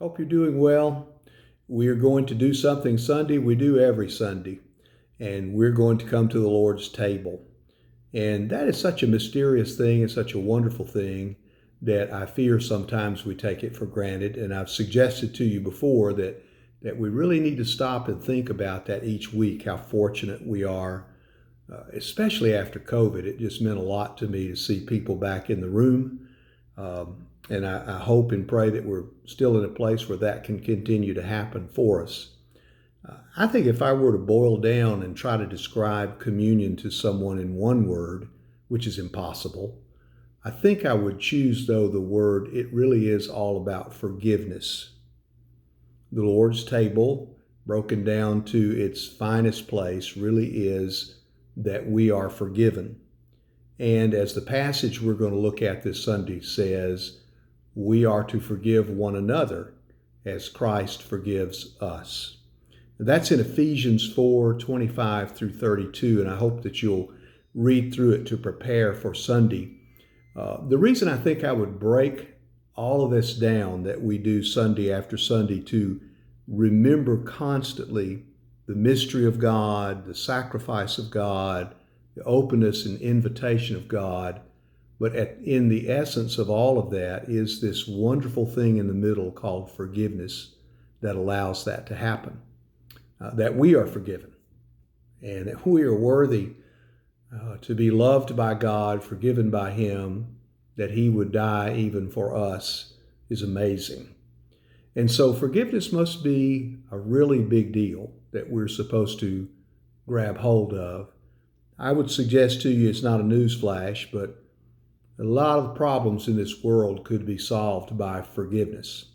Hope you're doing well. We are going to do something Sunday we do every Sunday, and we're going to come to the Lord's table. And that is such a mysterious thing and such a wonderful thing that I fear sometimes we take it for granted. And I've suggested to you before that we really need to stop and think about that each week, how fortunate we are, especially after COVID. It just meant a lot to me to see people back in the room. And I hope and pray that we're still in a place where that can continue to happen for us. I think if I were to boil down and try to describe communion to someone in one word, which is impossible, I think I would choose, though, the word, it really is all about forgiveness. The Lord's table, broken down to its finest place, really is that we are forgiven. And as the passage we're going to look at this Sunday says, we are to forgive one another as Christ forgives us. That's in Ephesians 4:25 through 32, and I hope that you'll read through it to prepare for Sunday. The reason I think I would break all of this down that we do Sunday after Sunday to remember constantly the mystery of God, the sacrifice of God, the openness and invitation of God, but in the essence of all of that is this wonderful thing in the middle called forgiveness that allows that to happen. That we are forgiven and that we are worthy to be loved by God, forgiven by Him, that He would die even for us is amazing. And so forgiveness must be a really big deal that we're supposed to grab hold of. I would suggest to you it's not a news flash, but a lot of the problems in this world could be solved by forgiveness.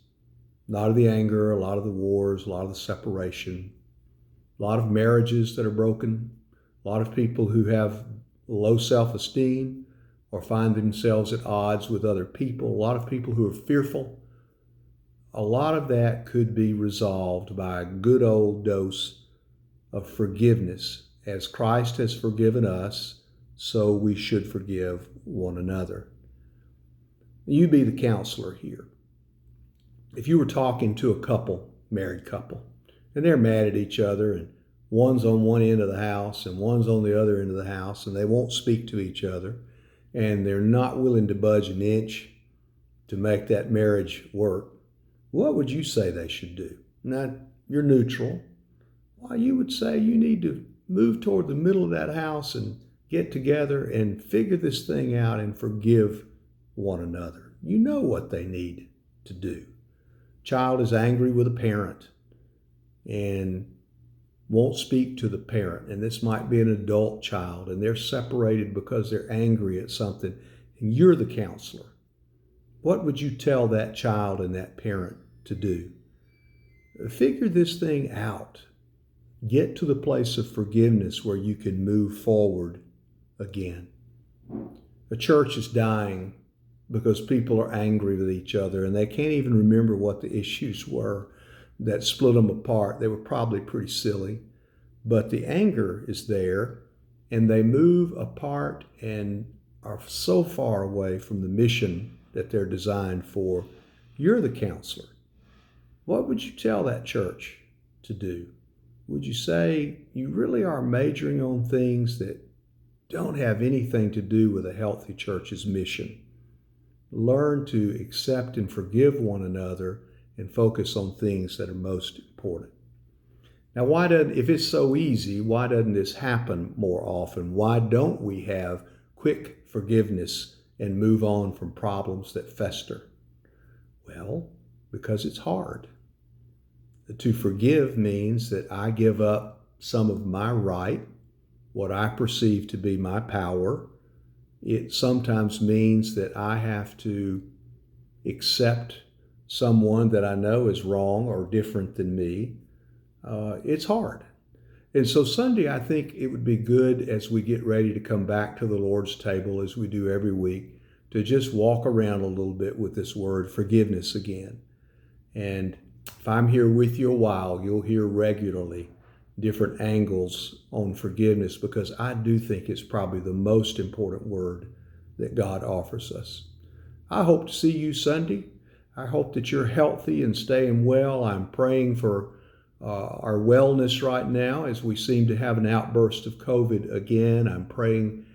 A lot of the anger, a lot of the wars, a lot of the separation, a lot of marriages that are broken, a lot of people who have low self-esteem or find themselves at odds with other people, a lot of people who are fearful. A lot of that could be resolved by a good old dose of forgiveness. As Christ has forgiven us, so we should forgive one another. You be the counselor here. If you were talking to a couple, married couple, and they're mad at each other, and one's on one end of the house and one's on the other end of the house, and they won't speak to each other, and they're not willing to budge an inch to make that marriage work, what would you say they should do? Now, you're neutral. Well, you would say you need to move toward the middle of that house and get together and figure this thing out and forgive one another. You know what they need to do. Child is angry with a parent and won't speak to the parent. And this might be an adult child, and they're separated because they're angry at something. And you're the counselor. What would you tell that child and that parent to do? Figure this thing out. Get to the place of forgiveness where you can move forward again. The church is dying because people are angry with each other and they can't even remember what the issues were that split them apart. They were probably pretty silly, but the anger is there and they move apart and are so far away from the mission that they're designed for. You're the counselor. What would you tell that church to do? Would you say you really are majoring on things that don't have anything to do with a healthy church's mission? Learn to accept and forgive one another and focus on things that are most important. Now, if it's so easy, why doesn't this happen more often? Why don't we have quick forgiveness and move on from problems that fester? Well, because it's hard. To forgive means that I give up some of my right, what I perceive to be my power. It sometimes means that I have to accept someone that I know is wrong or different than me. It's hard. And so Sunday, I think it would be good as we get ready to come back to the Lord's table, as we do every week, to just walk around a little bit with this word forgiveness again. And if I'm here with you a while, you'll hear regularly different angles on forgiveness, because I do think it's probably the most important word that God offers us. I hope to see you Sunday. I hope that you're healthy and staying well. I'm praying for our wellness right now as we seem to have an outburst of COVID again. I'm praying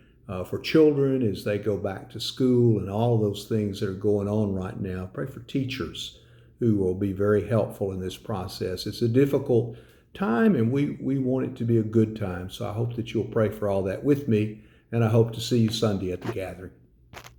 for children as they go back to school and all of those things that are going on right now. Pray for teachers who will be very helpful in this process. It's a difficult time, and we want it to be a good time. So I hope that you'll pray for all that with me, and I hope to see you Sunday at the gathering.